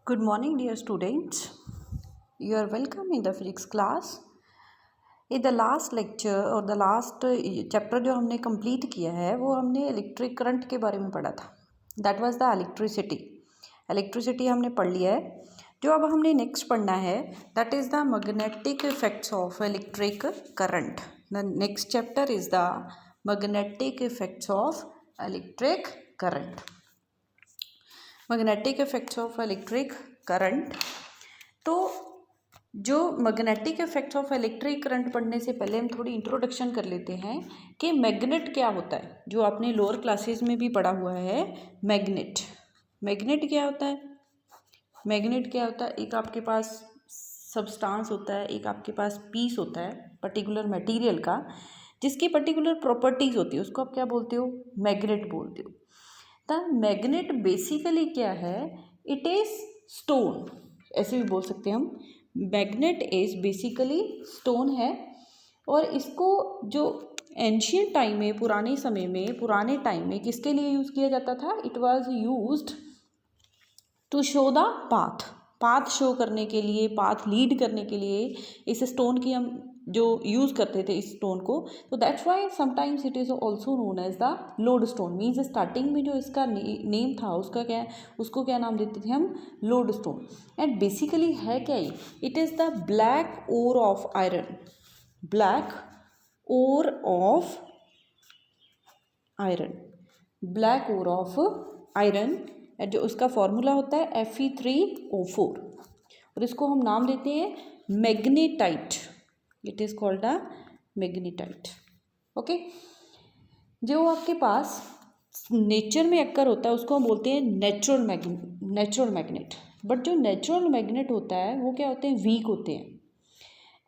Good morning, dear students. You are welcome in the physics class. In the last lecture और the last chapter जो हमने complete किया है वो हमने इलेक्ट्रिक करंट के बारे में पढ़ा था. That was the electricity. Electricity हमने पढ़ लिया है. जो अब हमने next पढ़ना है that is the magnetic effects of electric current. The next chapter is the magnetic effects of electric current. Magnetic effects of electric current. तो जो magnetic effects of electric current पढ़ने से पहले हम थोड़ी इंट्रोडक्शन कर लेते हैं कि मैग्नेट क्या होता है, जो आपने लोअर क्लासेस में भी पढ़ा हुआ है. मैग्नेट मैग्नेट क्या होता है? मैग्नेट क्या होता है? एक आपके पास सब्सटेंस होता है, एक आपके पास पीस होता है पर्टिकुलर मटेरियल का, जिसकी पर्टिकुलर प्रॉपर्टीज़ होती है, उसको आप क्या बोलते हो? मैग्नेट बोलते हो. द मैग्नेट बेसिकली क्या है? इट इज़ स्टोन, ऐसे भी बोल सकते हैं हम. मैग्नेट इज़ बेसिकली स्टोन है. और इसको जो एंशियंट टाइम में, पुराने टाइम में किसके लिए यूज़ किया जाता था? It was used to show the path show करने के लिए, पाथ लीड करने के लिए इस स्टोन की हम जो यूज़ करते थे इस स्टोन को. तो that's why sometimes it is also known as the lodestone. Means starting में जो इसका नेम था उसको क्या नाम देते थे हम? Load stone. एंड बेसिकली है क्या ही? It is the black ore of iron. Black ore of iron. Black ore of iron. जो उसका फॉर्मूला होता है Fe3O4 और इसको हम नाम देते हैं magnetite. It is called a magnetite. Okay. जो आपके पास नेचर में अक्कर होता है उसको हम बोलते हैं नेचुरल मैग्नेट. बट जो नेचुरल मैग्नेट होता है वो क्या होते हैं? वीक होते हैं.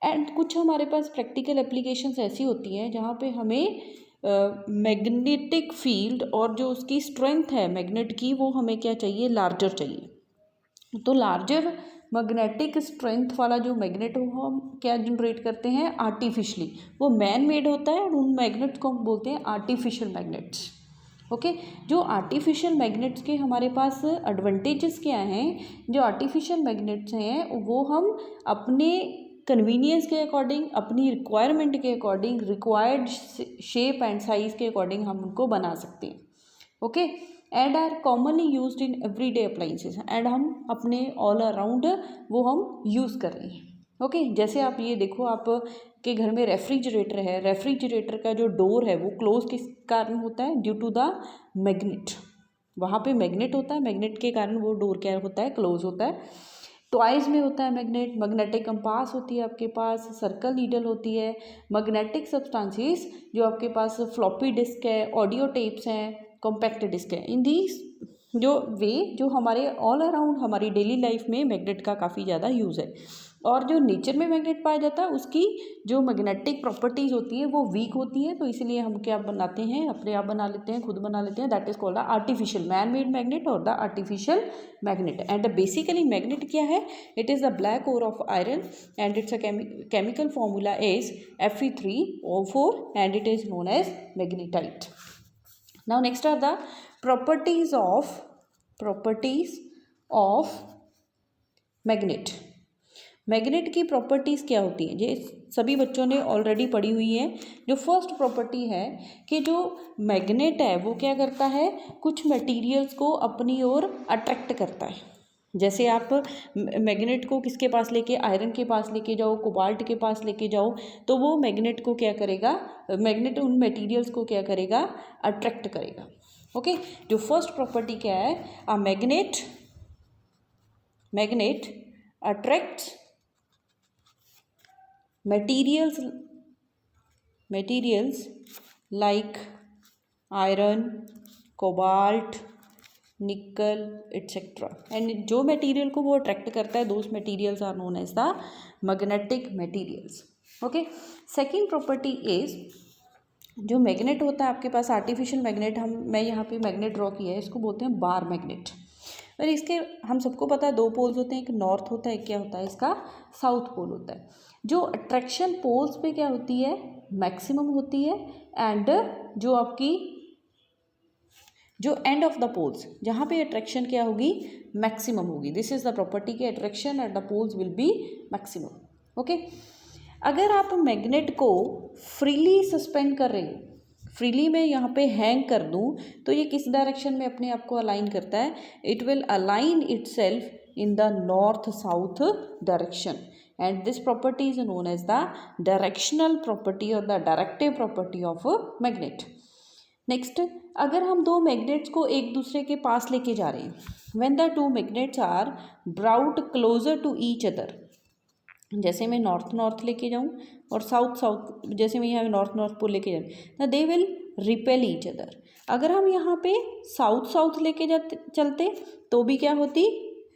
एंड कुछ हमारे पास प्रैक्टिकल एप्लीकेशंस ऐसी होती हैं जहाँ पे हमें मैग्नेटिक फील्ड और जो उसकी स्ट्रेंथ है मैग्नेट की, वो हमें क्या चाहिए? लार्जर चाहिए. तो लार्जर मैग्नेटिक स्ट्रेंथ वाला जो मैग्नेट हो हम क्या जनरेट करते हैं? आर्टिफिशली. वो मैन मेड होता है और उन मैग्नेट्स को हम बोलते हैं आर्टिफिशियल मैग्नेट्स. ओके. जो आर्टिफिशियल मैग्नेट्स के हमारे पास एडवांटेजेस क्या हैं? जो आर्टिफिशियल मैग्नेट्स हैं वो हम अपने कन्वीनियंस के अकॉर्डिंग, अपनी रिक्वायरमेंट के according, required shape and size के अकॉर्डिंग हम उनको बना सकते हैं. Okay. And are commonly used in everyday appliances. And हम अपने ऑल अराउंड वो हम यूज़ कर रहे हैं. ओके. जैसे आप ये देखो, आप के घर में रेफ्रिजरेटर है. रेफ्रिजरेटर का जो डोर है वो क्लोज किस कारण होता है? Due to the magnet. वहाँ पे मैग्नेट होता है, मैग्नेट के कारण वो डोर क्या होता है? क्लोज होता है. टॉयज़ में होता है मैग्नेट. मैग्नेटिक कंपास होती है आपके पास. सर्कल नीडल होती है. मैग्नेटिक सब्सटेंसेस जो आपके पास फ्लॉपी डिस्क है, ऑडियो टेप्स हैं, कॉम्पैक्ट डिस्क है. इन दीज जो हमारे ऑल अराउंड हमारी डेली लाइफ में मैग्नेट का काफ़ी ज़्यादा यूज़ है. और जो नेचर में मैग्नेट पाया जाता है उसकी जो मैग्नेटिक प्रॉपर्टीज़ होती है वो वीक होती है. तो इसलिए हम क्या बनाते हैं? अपने आप बना लेते हैं, खुद बना लेते हैं. That is called the artificial man made magnet और the artificial magnet. And basically magnet क्या है? It is the black ore of iron and it's a chemical formula is Fe3O4 and it is known as magnetite. Now next are the properties of magnet. Magnet की properties क्या होती हैं? ये सभी बच्चों ने ऑलरेडी पढ़ी हुई है. जो फर्स्ट प्रॉपर्टी है कि जो मैग्नेट है वो क्या करता है? कुछ मटेरियल्स को अपनी ओर अट्रैक्ट करता है. जैसे आप मैग्नेट को किसके पास लेके, आयरन के पास लेके जाओ, कोबाल्ट के पास लेके जाओ, तो वो मैग्नेट को क्या करेगा? मैग्नेट उन मटेरियल्स को क्या करेगा? अट्रैक्ट करेगा. ओके. जो फर्स्ट प्रॉपर्टी क्या है? A magnet attracts materials like iron, cobalt, nickel etcetera. And जो मटेरियल को वो अट्रैक्ट करता है those materials are known as the magnetic materials. Okay. Second property is जो मैग्नेट होता है आपके पास आर्टिफिशियल मैग्नेट, मैं यहाँ पे मैग्नेट ड्रॉ किया है, इसको बोलते हैं बार मैग्नेट. और इसके हम सबको पता है दो पोल्स होते हैं, एक नॉर्थ होता है, एक क्या होता है इसका? साउथ पोल होता है. जो अट्रैक्शन पोल्स पे क्या होती है? मैक्सिमम होती है. एंड जो आपकी जो एंड ऑफ द पोल्स जहाँ पे अट्रैक्शन क्या होगी, मैक्सिमम होगी। दिस इज द प्रॉपर्टी के attraction at the poles will be maximum. Okay, अगर आप मैग्नेट को फ्रीली सस्पेंड कर रहे हो, फ्रीली मैं यहाँ पे हैंग कर दूँ तो ये किस डायरेक्शन में अपने आप को अलाइन करता है, it will align itself in the north south direction and this property is known as the directional property और the directive property of magnet. Next, अगर हम दो मैग्नेट्स को एक दूसरे के पास लेके जा रहे हैं, when the two magnets are brought closer to each other, जैसे मैं नॉर्थ नॉर्थ लेके जाऊँ और साउथ साउथ, जैसे मैं यहाँ नॉर्थ नॉर्थ पोल लेके जाऊँ, they will repel each other. अगर हम यहाँ पे साउथ साउथ लेके जाते चलते तो भी क्या होती,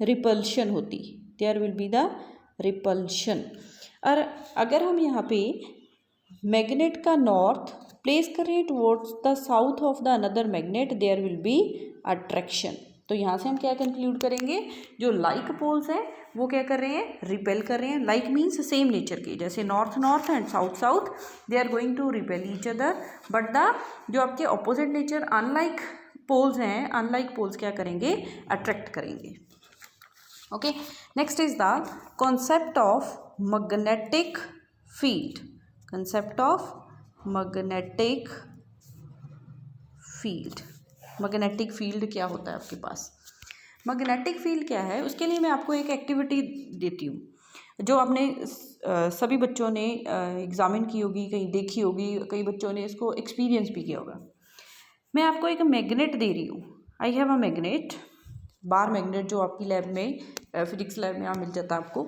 रिपल्शन होती, there will be the repulsion. और अगर हम यहाँ पे मैग्नेट का नॉर्थ प्लेस करें towards the south of the another magnet, there will be attraction. तो यहाँ से हम क्या कंक्लूड करेंगे, जो लाइक पोल्स हैं वो क्या कर रहे हैं, रिपेल कर रहे हैं। लाइक मीन्स सेम नेचर के, जैसे north north and south south, they are going to repel each other, but the जो आपके ऑपोजिट नेचर अनलाइक पोल्स हैं, अनलाइक पोल्स क्या करेंगे, अट्रैक्ट करेंगे। Okay, next is the concept of magnetic field. Concept of magnetic field. Magnetic field क्या होता है आपके पास, मैग्नेटिक फील्ड क्या है, उसके लिए मैं आपको एक एक्टिविटी देती हूँ जो आपने सभी बच्चों ने एग्जामिन की होगी, कहीं देखी होगी, कई बच्चों ने इसको एक्सपीरियंस भी किया होगा। मैं आपको एक मैग्नेट दे रही हूँ, I have a magnet, bar magnet जो आपकी लैब में फिजिक्स लैब में यहाँ मिल जाता है आपको,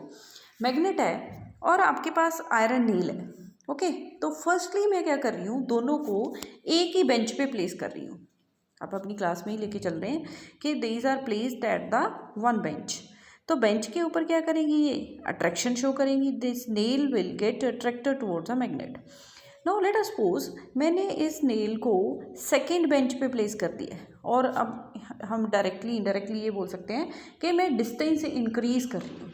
मैग्नेट है और आपके पास आयरन नील है। ओके, तो फर्स्टली मैं क्या कर रही हूँ, दोनों को एक ही बेंच पे प्लेस कर रही हूँ। आप अपनी क्लास में ही लेके चल रहे हैं कि these are placed at the one bench. तो बेंच के ऊपर क्या करेंगी, ये अट्रैक्शन शो करेंगी, this nail will get attracted towards a magnet. Now let us suppose मैंने इस नेल को सेकेंड बेंच पे प्लेस कर दिया है और अब हम डायरेक्टली इनडायरेक्टली ये बोल सकते हैं कि मैं डिस्टेंस इंक्रीज कर रही हूँ।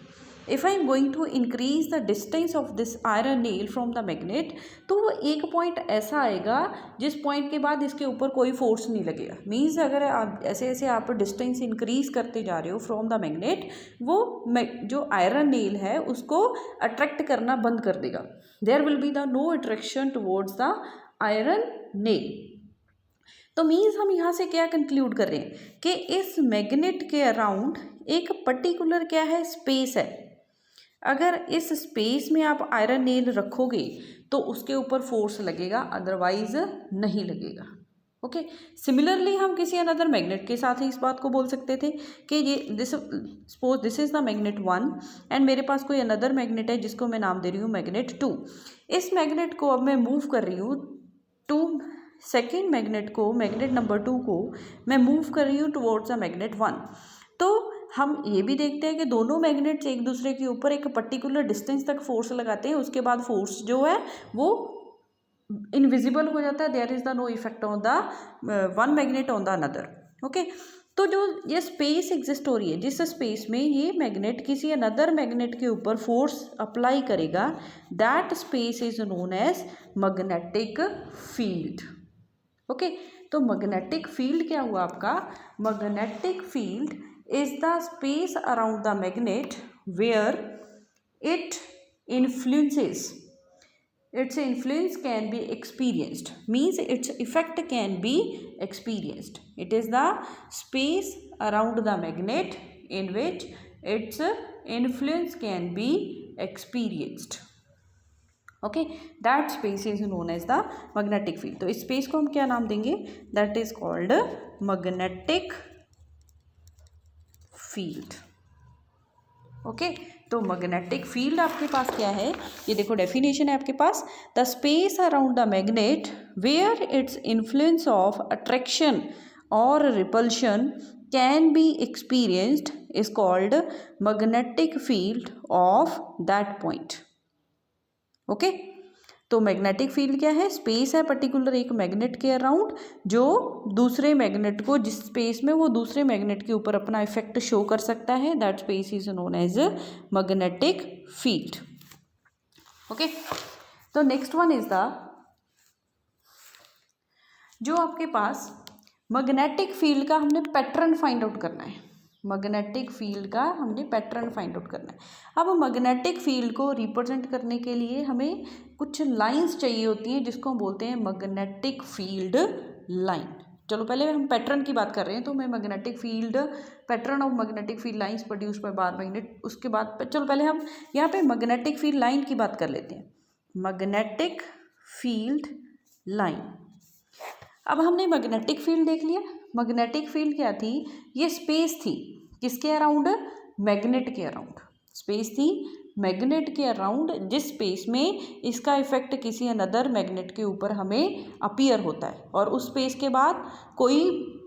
If I am going to increase the distance of this iron nail from the magnet, तो वो एक पॉइंट ऐसा आएगा जिस पॉइंट के बाद इसके ऊपर कोई फोर्स नहीं लगेगा। मीन्स अगर आप ऐसे ऐसे आप डिस्टेंस इंक्रीज करते जा रहे हो फ्रॉम द मैग्नेट, वो जो आयरन नेल है उसको अट्रैक्ट करना बंद कर देगा। There will be the no attraction towards the iron nail. तो मीन्स हम यहाँ से क्या कंक्लूड कर रहे हैं कि इस मैग्नेट के अराउंड एक पर्टिकुलर क्या है, स्पेस है। अगर इस स्पेस में आप आयरन नेल रखोगे तो उसके ऊपर फोर्स लगेगा, अदरवाइज नहीं लगेगा। ओके, सिमिलरली हम किसी अनदर मैग्नेट के साथ ही इस बात को बोल सकते थे कि ये suppose this is the magnet 1 and मेरे पास कोई अनदर मैग्नेट है जिसको मैं नाम दे रही हूँ मैग्नेट 2। इस मैग्नेट को अब मैं मूव कर रही हूँ टू सेकेंड मैग्नेट को, मैग्नेट नंबर 2 को मैं मूव कर रही हूँ टुवर्ड्स द मैग्नेट 1। तो हम ये भी देखते हैं कि दोनों मैग्नेट्स एक दूसरे के ऊपर एक पर्टिकुलर डिस्टेंस तक फोर्स लगाते हैं, उसके बाद फोर्स जो है वो इनविजिबल हो जाता है। There is the no effect on the one magnet on the another. Okay, तो जो ये स्पेस एग्जिस्ट हो रही है, जिस स्पेस में ये मैग्नेट किसी अनदर मैग्नेट के ऊपर फोर्स अप्लाई करेगा, that space is known as magnetic field. Okay, तो मैग्नेटिक फील्ड क्या हुआ आपका, magnetic field is the space around the magnet where it influences, its influence can be experienced, means its effect can be experienced. It is the space around the magnet in which its influence can be experienced. Okay, that space is known as the magnetic field. तो इस space को हम क्या नाम देंगे, that is called magnetic field. Okay, तो magnetic field आपके पास क्या है, ये देखो डेफिनेशन है आपके पास, the space around the magnet where its influence of attraction और repulsion can be experienced is called magnetic field of that point. Okay, तो मैग्नेटिक फील्ड क्या है, स्पेस है पर्टिकुलर एक मैग्नेट के अराउंड जो दूसरे मैग्नेट को, जिस स्पेस में वो दूसरे मैग्नेट के ऊपर अपना इफेक्ट शो कर सकता है, that space is known as magnetic field. Okay, तो नेक्स्ट वन इज द, जो आपके पास मैग्नेटिक फील्ड का हमने पैटर्न फाइंड आउट करना है। मैग्नेटिक फील्ड का हमने पैटर्न फाइंड आउट करना है। अब मैग्नेटिक फील्ड को रिप्रेजेंट करने के लिए हमें कुछ लाइंस चाहिए होती हैं जिसको हम बोलते हैं मैग्नेटिक फील्ड लाइन। चलो पहले हम पैटर्न की बात कर रहे हैं, तो मैं magnetic field pattern of magnetic field lines produce by bar magnet, उसके बाद चलो पहले हम यहाँ पे मैग्नेटिक फील्ड लाइन की बात कर लेते हैं। मैग्नेटिक फील्ड लाइन, अब हमने मैग्नेटिक फील्ड देख लिया। मैग्नेटिक फील्ड क्या थी? ये स्पेस थी किसके अराउंड? मैग्नेट के अराउंड। स्पेस थी मैग्नेट के अराउंड, जिस स्पेस में इसका इफेक्ट किसी अनदर मैग्नेट के ऊपर हमें अपीयर होता है और उस स्पेस के बाद कोई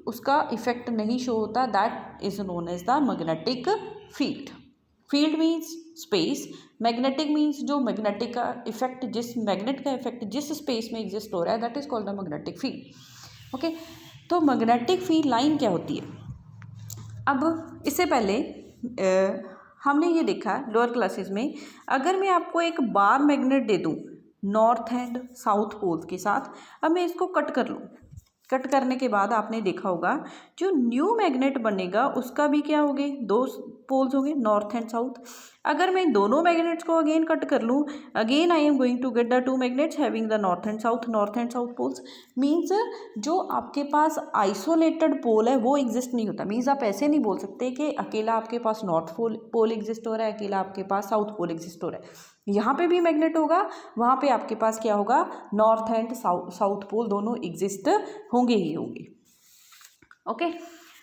उसका इफेक्ट नहीं शो होता, that is known as the magnetic field. Field means space, magnetic means जो मैग्नेटिक का इफेक्ट, जिस मैग्नेट का इफेक्ट जिस स्पेस में एग्जिस्ट हो रहा है, that is called the magnetic field. Okay, तो मैग्नेटिक फील्ड लाइन क्या होती है? अब इससे पहले हमने ये देखा लोअर क्लासेस में, अगर मैं आपको एक बार मैग्नेट दे दूँ नॉर्थ एंड साउथ पोल के साथ, अब मैं इसको कट कर लूँ, कट करने के बाद आपने देखा होगा जो न्यू मैग्नेट बनेगा उसका भी क्या होंगे? दो पोल्स होंगे, नॉर्थ एंड साउथ। अगर मैं दोनों मैग्नेट्स को अगेन कट कर लूँ, again I am going to get the two magnets having the north and south poles. Means जो आपके पास आइसोलेटेड पोल है वो एग्जिस्ट नहीं होता। मीन्स आप ऐसे नहीं बोल सकते कि अकेला आपके पास नॉर्थ पोल एग्जिस्ट हो रहा है, अकेला आपके पास साउथ पोल एग्जिस्ट हो रहा है। यहाँ पे भी मैग्नेट होगा, वहाँ पे आपके पास क्या होगा? नॉर्थ एंड साउथ पोल दोनों एग्जिस्ट होंगे ही होंगे। ओके,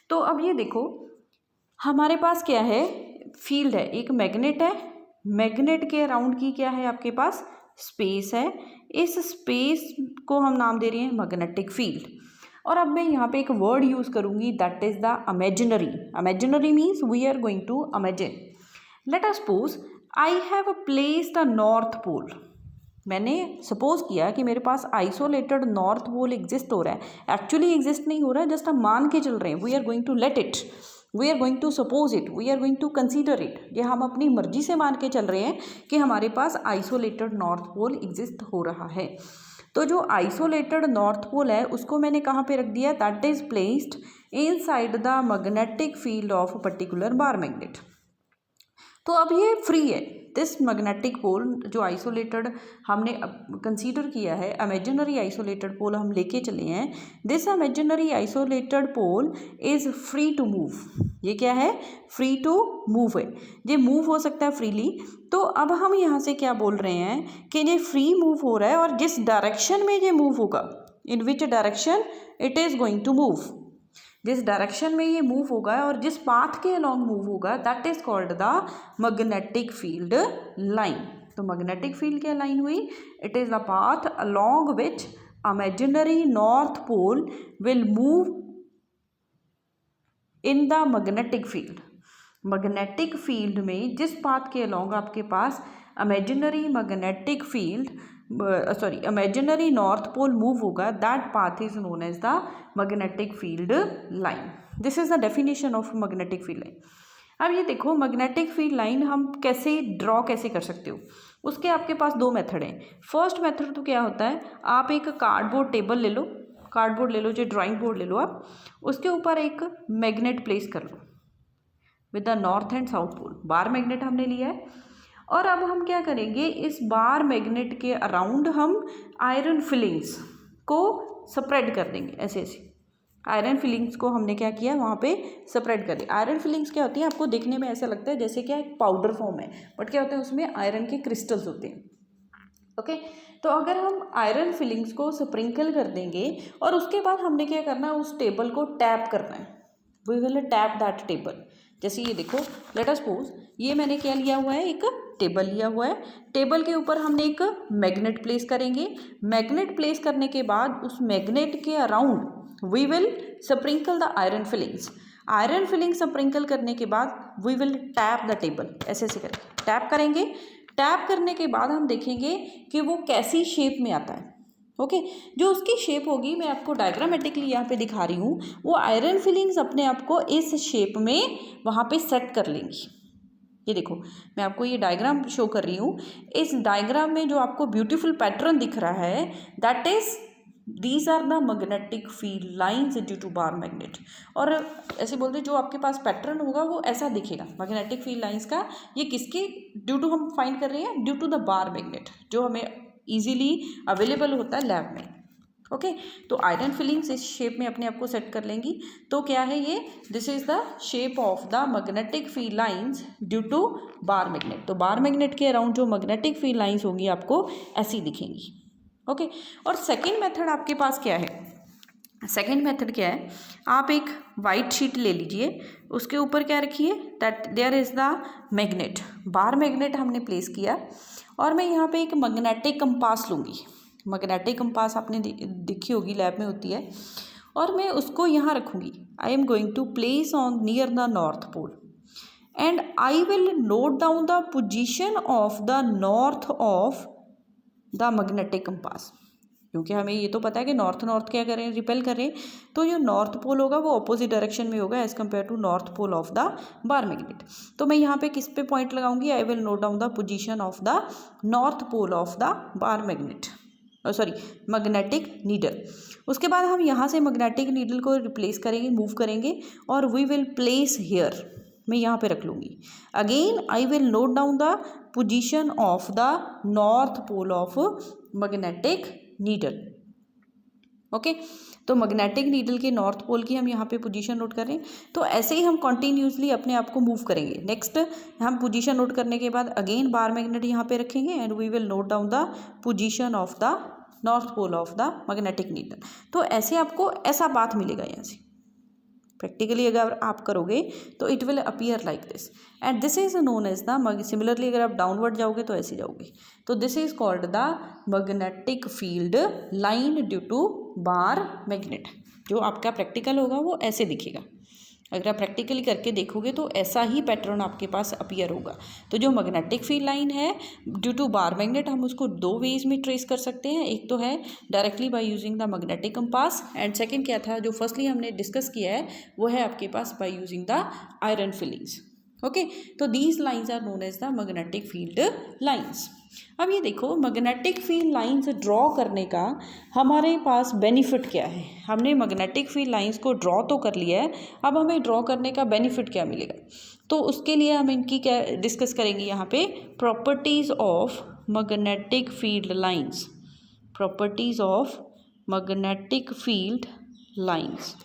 तो अब ये देखो हमारे पास क्या है? फील्ड है, एक मैग्नेट है, मैग्नेट के अराउंड की क्या है आपके पास? स्पेस है। इस स्पेस को हम नाम दे रहे हैं मैग्नेटिक फील्ड। और अब मैं यहाँ पे एक वर्ड यूज़ करूँगी, that is the imaginary. Imaginary means we are going to imagine. Let us suppose I have place the north pole. मैंने सपोज किया कि मेरे पास आइसोलेटेड नॉर्थ पोल एग्जिस्ट हो रहा है। एक्चुअली एग्जिस्ट नहीं हो रहा है, जस्ट हम मान के चल रहे हैं। We are going to let it, we are going to suppose it, we are going to consider it. ये हम अपनी मर्जी से मान के चल रहे हैं कि हमारे पास आइसोलेटेड नॉर्थ पोल एग्जिस्ट हो रहा है। तो जो आइसोलेटेड नॉर्थ पोल है उसको मैंने कहाँ पे रख दिया? That is placed inside the magnetic field of a particular bar magnet. तो अब ये फ्री है। दिस मैग्नेटिक पोल जो आइसोलेटेड हमने कंसीडर किया है, इमेजिनरी आइसोलेटेड पोल हम लेके चले हैं, this imaginary isolated pole is free to move. ये क्या है? फ्री टू मूव है, ये मूव हो सकता है फ्रीली। तो अब हम यहाँ से क्या बोल रहे हैं कि ये फ्री मूव हो रहा है, और जिस डायरेक्शन में ये मूव होगा, in which direction it is going to move, जिस डायरेक्शन में ये मूव होगा और जिस पाथ के अलॉन्ग मूव होगा, that is called the magnetic field line. तो मैग्नेटिक फील्ड क्या लाइन हुई? It is the path along which imaginary north pole will move in the magnetic field. Magnetic field में जिस पाथ के along आपके पास imaginary magnetic field imaginary north pole move होगा, that path is known as the magnetic field line. This is the definition of magnetic field line. अब ये देखो magnetic field line हम कैसे ड्रॉ कैसे कर सकते हो, उसके आपके पास दो मेथड हैं। फर्स्ट मेथड तो क्या होता है, आप एक कार्डबोर्ड टेबल ले लो, कार्डबोर्ड ले लो, जो ड्राइंग बोर्ड ले लो आप, उसके ऊपर एक मैग्नेट प्लेस कर लो with the north and south pole. Bar magnet हमने लिया है, और अब हम क्या करेंगे, इस बार मैग्नेट के अराउंड हम आयरन फिलिंग्स को स्प्रेड कर देंगे। ऐसे ऐसे आयरन फिलिंग्स को हमने क्या किया, वहाँ पे स्प्रेड कर दिया। आयरन फिलिंग्स क्या होती है? आपको देखने में ऐसा लगता है जैसे क्या एक पाउडर फॉर्म है, बट क्या होता है उसमें आयरन के क्रिस्टल्स होते हैं। ओके, तो अगर हम आयरन फिलिंग्स को स्प्रिंकल कर देंगे और उसके बाद हमने क्या करना है, उस टेबल को टैप करना है। We will tap that table. जैसे ये देखो, लेट अस सपोज ये मैंने क्या लिया हुआ है, एक टेबल लिया हुआ है। टेबल के ऊपर हमने एक मैग्नेट प्लेस करेंगे। मैग्नेट प्लेस करने के बाद उस मैग्नेट के around we will sprinkle the iron filings. Iron filing sprinkle करने के बाद we will tap the table. ऐसे ऐसे करके टैप करेंगे। टैप करने के बाद हम देखेंगे कि वो कैसी शेप में आता है। ओके, जो उसकी शेप होगी, मैं आपको डायग्रामेटिकली यहाँ पे दिखा रही हूँ, वो आयरन फिलिंग्स अपने आप को इस शेप में वहाँ पे सेट कर लेंगी। ये देखो, मैं आपको ये डायग्राम शो कर रही हूँ। इस डायग्राम में जो आपको ब्यूटीफुल पैटर्न दिख रहा है, that is these are the magnetic field lines due to bar magnet. और ऐसे बोलते जो आपके पास पैटर्न होगा वो ऐसा दिखेगा मैग्नेटिक फील्ड लाइंस का। ये किसके ड्यू टू हम फाइंड कर रहे हैं? Due to the bar magnet, जो हमें इजीली अवेलेबल होता है लैब में। ओके तो आयरन फिलिंग्स इस शेप में अपने आप को सेट कर लेंगी। तो क्या है ये? This is the shape of the magnetic field lines due to bar magnet. तो बार मैग्नेट के अराउंड जो मैग्नेटिक फील्ड लाइंस होंगी आपको ऐसी दिखेंगी। ओके और सेकेंड मेथड आपके पास क्या है? सेकेंड मेथड क्या है? आप एक वाइट शीट ले लीजिए, उसके ऊपर क्या रखिए? That there is the magnet, bar magnet हमने प्लेस किया, और मैं यहाँ पे एक मैग्नेटिक कंपास लूँगी। मैग्नेटिक कंपास आपने देखी होगी, लैब में होती है, और मैं उसको यहाँ रखूँगी। I am going to place on near the north pole and I will note down the position of the north of the magnetic compass. क्योंकि हमें ये तो पता है कि नॉर्थ नॉर्थ क्या करें, रिपेल करें, तो जो नॉर्थ पोल होगा वो अपोजिट डायरेक्शन में होगा as compare to north pole of the bar magnet. तो मैं यहाँ पे किस पे पॉइंट लगाऊंगी? I will note down the position of the north pole of the bar magnet, sorry magnetic needle. उसके बाद हम यहाँ से मैग्नेटिक नीडल को रिप्लेस करेंगे, मूव करेंगे, और वी विल प्लेस हियर, मैं यहाँ पे रख लूँगी। Again I will note down the position of the north pole of magnetic needle. Okay तो मैग्नेटिक नीडल के नॉर्थ पोल की हम यहाँ पे पोजीशन नोट करें। तो ऐसे ही हम कॉन्टीन्यूसली अपने आप को मूव करेंगे। नेक्स्ट हम पोजीशन नोट करने के बाद अगेन बार मैग्नेट यहाँ पे रखेंगे and we will note down the position of the north pole of the magnetic needle. तो ऐसे आपको ऐसा पाथ मिलेगा यहाँ से। प्रैक्टिकली अगर आप करोगे तो it will appear like this and this is known as the, similarly अगर आप डाउनवर्ड जाओगे तो ऐसे जाओगे, तो this is called the magnetic field line due to bar magnet. जो आपका प्रैक्टिकल होगा वो ऐसे दिखेगा। अगर आप प्रैक्टिकली करके देखोगे तो ऐसा ही पैटर्न आपके पास अपीयर होगा। तो जो मैग्नेटिक फील्ड लाइन है ड्यू टू बार मैग्नेट, हम उसको दो वेज में ट्रेस कर सकते हैं। एक तो है directly by using the magnetic compass, and second क्या था जो फर्स्टली हमने डिस्कस किया है वो है आपके पास by using the iron filings. Okay तो these lines are known as the magnetic field lines. अब ये देखो मैग्नेटिक फील्ड लाइंस ड्रॉ करने का हमारे पास बेनिफिट क्या है? हमने मैग्नेटिक फील्ड लाइंस को ड्रॉ तो कर लिया है, अब हमें ड्रॉ करने का बेनिफिट क्या मिलेगा? तो उसके लिए हम इनकी क्या डिस्कस करेंगे यहाँ पे? Properties of magnetic field lines. Properties of magnetic field lines.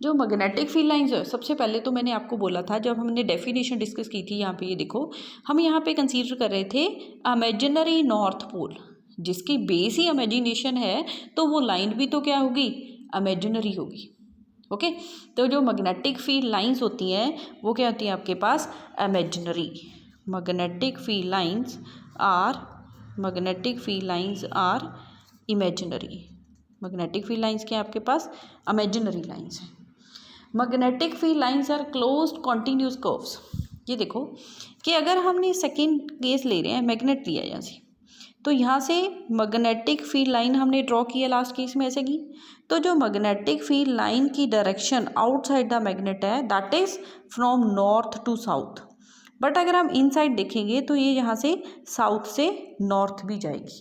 जो मैग्नेटिक फील्ड लाइंस है, सबसे पहले तो मैंने आपको बोला था जब हमने डेफिनेशन डिस्कस की थी, यहाँ पे ये देखो हम यहाँ पे कंसीडर कर रहे थे इमेजिनरी नॉर्थ पोल, जिसकी बेस ही इमेजिनेशन है, तो वो लाइन भी तो क्या होगी? इमेजिनरी होगी। ओके तो जो मैग्नेटिक फील्ड लाइंस होती हैं वो क्या होती हैं आपके पास? Imaginary. Magnetic field lines are imaginary. Magnetic field lines क्या है आपके पास? इमेजिनरी लाइंस हैं। Magnetic field lines are closed continuous curves. ये देखो कि अगर हमने सेकेंड केस ले रहे हैं, मैग्नेट लिया यहाँ से, तो यहाँ से मैग्नेटिक फील्ड लाइन हमने ड्रॉ किया लास्ट केस में ऐसे की, तो जो मैग्नेटिक फील्ड लाइन की डायरेक्शन आउटसाइड द मैग्नेट है that is from north to south. But अगर हम इनसाइड देखेंगे तो ये यहाँ से साउथ से नॉर्थ भी जाएगी।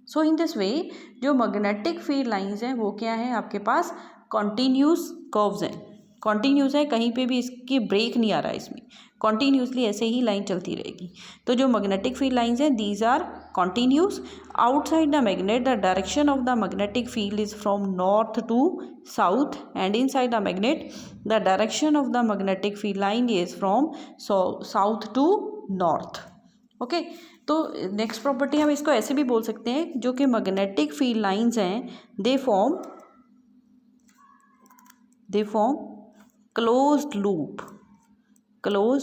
सो इन दिस वे जो मैग्नेटिक फील्ड लाइंस हैं वो क्या है आपके पास? कॉन्टीन्यूस कर्व्स हैं। कॉन्टीन्यूस है, कहीं पे भी इसकी ब्रेक नहीं आ रहा है, इसमें कॉन्टीन्यूसली ऐसे ही लाइन चलती रहेगी। तो जो मैग्नेटिक फील्ड लाइंस हैं these are continuous. Outside the magnet the direction of the magnetic field is from north to south and inside the magnet the direction of the magnetic field line is from south to north. Okay तो next property हम इसको ऐसे भी बोल सकते हैं, जो कि मैग्नेटिक फील्ड लाइंस हैं दे फॉर्म क्लोज्ड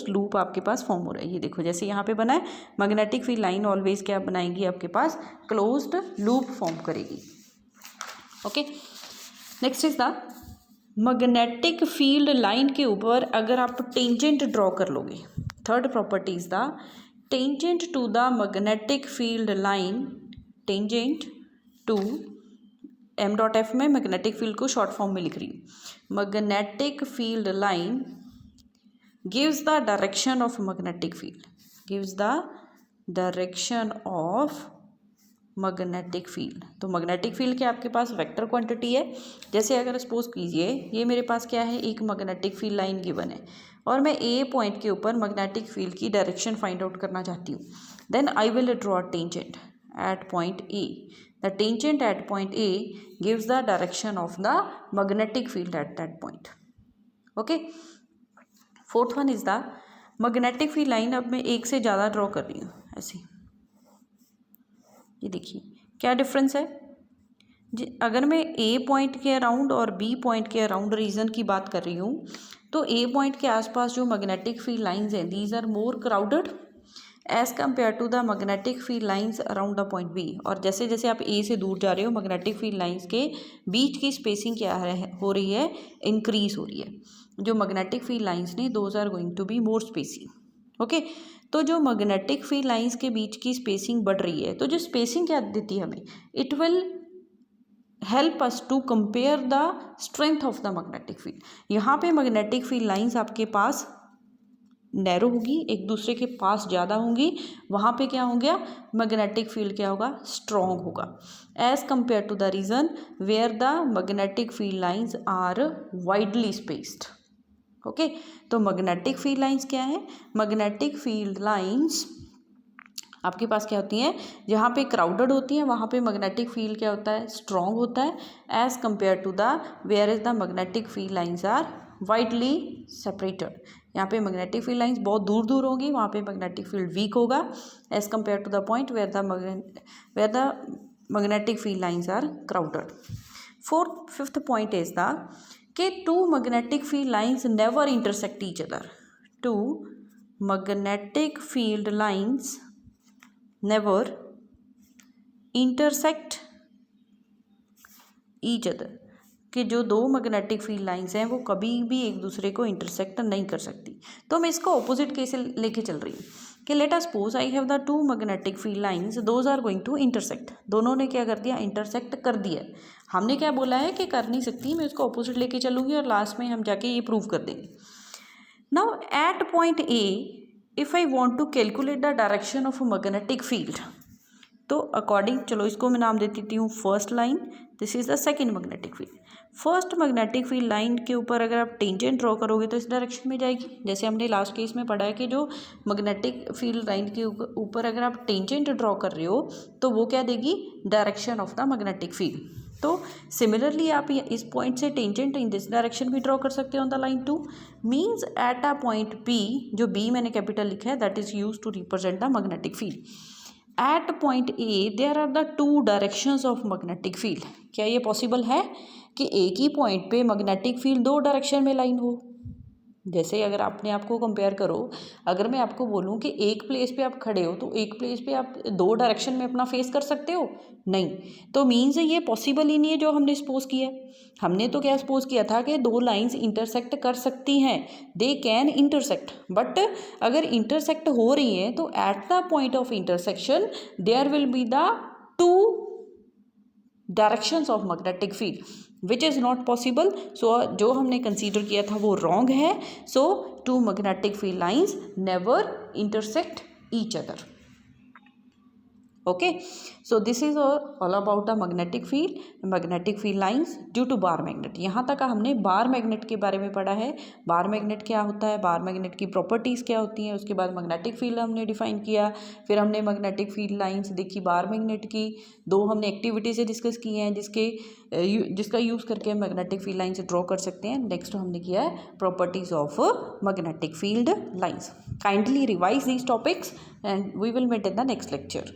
लूप आपके पास फॉर्म हो रहा है। ये देखो जैसे यहाँ पे बना है, मैग्नेटिक फील्ड लाइन ऑलवेज क्या बनाएगी आपके पास? क्लोज्ड लूप फॉर्म करेगी। Okay next is the magnetic field line के ऊपर अगर आप टेंजेंट ड्रॉ कर लोगे, third property is the tangent to the magnetic field line, tangent to m.f में मैग्नेटिक फील्ड को शॉर्ट फॉर्म में लिख रही हूँ। Magnetic field line gives the direction of magnetic field, gives the direction of magnetic field. तो magnetic field क्या आपके पास vector quantity है। जैसे अगर सपोज कीजिए ये मेरे पास क्या है, एक मैग्नेटिक फील्ड लाइन गिवन है और मैं ए पॉइंट के ऊपर मैग्नेटिक फील्ड की डायरेक्शन फाइंड आउट करना चाहती हूँ। Then I will draw tangent at point A. The tangent at point A gives the direction of the magnetic field at that point. Okay, fourth one is the magnetic field line. अब मैं एक से ज़्यादा draw कर रही हूँ ऐसी, ये देखिए क्या डिफरेंस है जी। अगर मैं ए पॉइंट के अराउंड और बी पॉइंट के अराउंड रीजन की बात कर रही हूँ, तो ए पॉइंट के आसपास जो मैग्नेटिक फील्ड लाइंस हैं these are more crowded as compare to the magnetic field lines around the point B. और जैसे जैसे आप ए से दूर जा रहे हो, मैग्नेटिक फील्ड लाइंस के बीच की स्पेसिंग क्या हो रही है, इंक्रीज हो रही है। जो मैग्नेटिक फील्ड लाइंस ने those are going to be more spacing. Okay, तो जो मैग्नेटिक फील्ड लाइंस के बीच की स्पेसिंग बढ़ रही है, तो जो स्पेसिंग क्या देती है हमें, it will help us to compare the strength of the magnetic field. यहाँ पे मैग्नेटिक फील्ड लाइंस आपके पास नैरो होगी, एक दूसरे के पास ज़्यादा होंगी, वहाँ पे क्या हो गया, मैग्नेटिक फील्ड क्या होगा, स्ट्रॉन्ग होगा as compare to the region where the magnetic field lines are widely spaced. Okay, तो मैग्नेटिक फील्ड लाइंस क्या है, मैग्नेटिक फील्ड लाइंस आपके पास क्या होती हैं, जहाँ पे क्राउडेड होती हैं वहाँ पे मैग्नेटिक फील्ड क्या होता है, स्ट्रॉन्ग होता है as compare to the where is the magnetic field lines are widely separated. यहाँ पे मैग्नेटिक फील्ड लाइंस बहुत दूर दूर होगी, वहाँ पे मैग्नेटिक फील्ड वीक होगा as compare to the point where the magnetic field lines are crowded. Fifth point is the कि two magnetic field lines never intersect each other. Two magnetic field lines never intersect each other, कि जो दो magnetic field lines हैं वो कभी भी एक दूसरे को इंटरसेक्ट नहीं कर सकती। तो मैं इसको ऑपोजिट केस लेके चल रही हूँ कि let us suppose I have the two magnetic field lines, those are going to intersect. दोनों ने क्या कर दिया, इंटरसेक्ट कर दिया। हमने क्या बोला है कि कर नहीं सकती, मैं इसको ऑपोजिट लेके चलूँगी और लास्ट में हम जाके ये प्रूव कर देंगे। Now at point A if I want to calculate the direction of magnetic field, तो अकॉर्डिंग, चलो इसको मैं नाम दे देती हूँ first line, this is the second magnetic field. First magnetic field line के ऊपर अगर आप टेंजेंट ड्रॉ करोगे तो इस डायरेक्शन में जाएगी। जैसे हमने लास्ट केस में पढ़ा है कि जो मैग्नेटिक फील्ड लाइन के ऊपर अगर आप टेंजेंट ड्रॉ कर रहे हो तो वो क्या देगी, direction of the magnetic field. तो सिमिलरली आप इस पॉइंट से टेंजेंट इन दिस डायरेक्शन भी ड्रॉ कर सकते हो on the line 2। Means at a point B, जो बी मैंने कैपिटल लिखा है, that is use to represent the magnetic field. At point A there are the two directions of magnetic field. क्या ये पॉसिबल है कि एक ही पॉइंट पे मैग्नेटिक फील्ड दो डायरेक्शन में लाइन हो? जैसे अगर आपने आपको कंपेयर करो, अगर मैं आपको बोलूं कि एक प्लेस पे आप खड़े हो तो एक प्लेस पे आप दो डायरेक्शन में अपना फेस कर सकते हो? नहीं। तो मीन्स ये पॉसिबल ही नहीं है जो हमने सपोज किया। हमने तो क्या सपोज किया था कि दो लाइंस इंटरसेक्ट कर सकती हैं, दे कैन इंटरसेक्ट। बट अगर इंटरसेक्ट हो रही हैं तो at the point of intersection there will be the two directions of magnetic field which is not possible. So जो हमने कंसीडर किया था वो रॉन्ग है। So two magnetic field lines never intersect each other. Okay, so this is all about the magnetic field lines due to bar magnet. यहाँ तक हमने बार magnet के बारे में पढ़ा है, बार मैग्नेट क्या होता है, बार मैग्नेट की प्रॉपर्टीज़ क्या होती हैं। उसके बाद मैग्नेटिक फील्ड हमने डिफाइन किया, फिर हमने मैग्नेटिक फील्ड लाइंस देखी बार मैग्नेट की। दो हमने एक्टिविटीज़ डिस्कस की हैं जिसका यूज़ करके हम मैग्नेटिक फील्ड लाइंस ड्रॉ कर सकते हैं। नेक्स्ट हमने किया है properties of magnetic field lines. Kindly revise these topics and we will meet in the next lecture.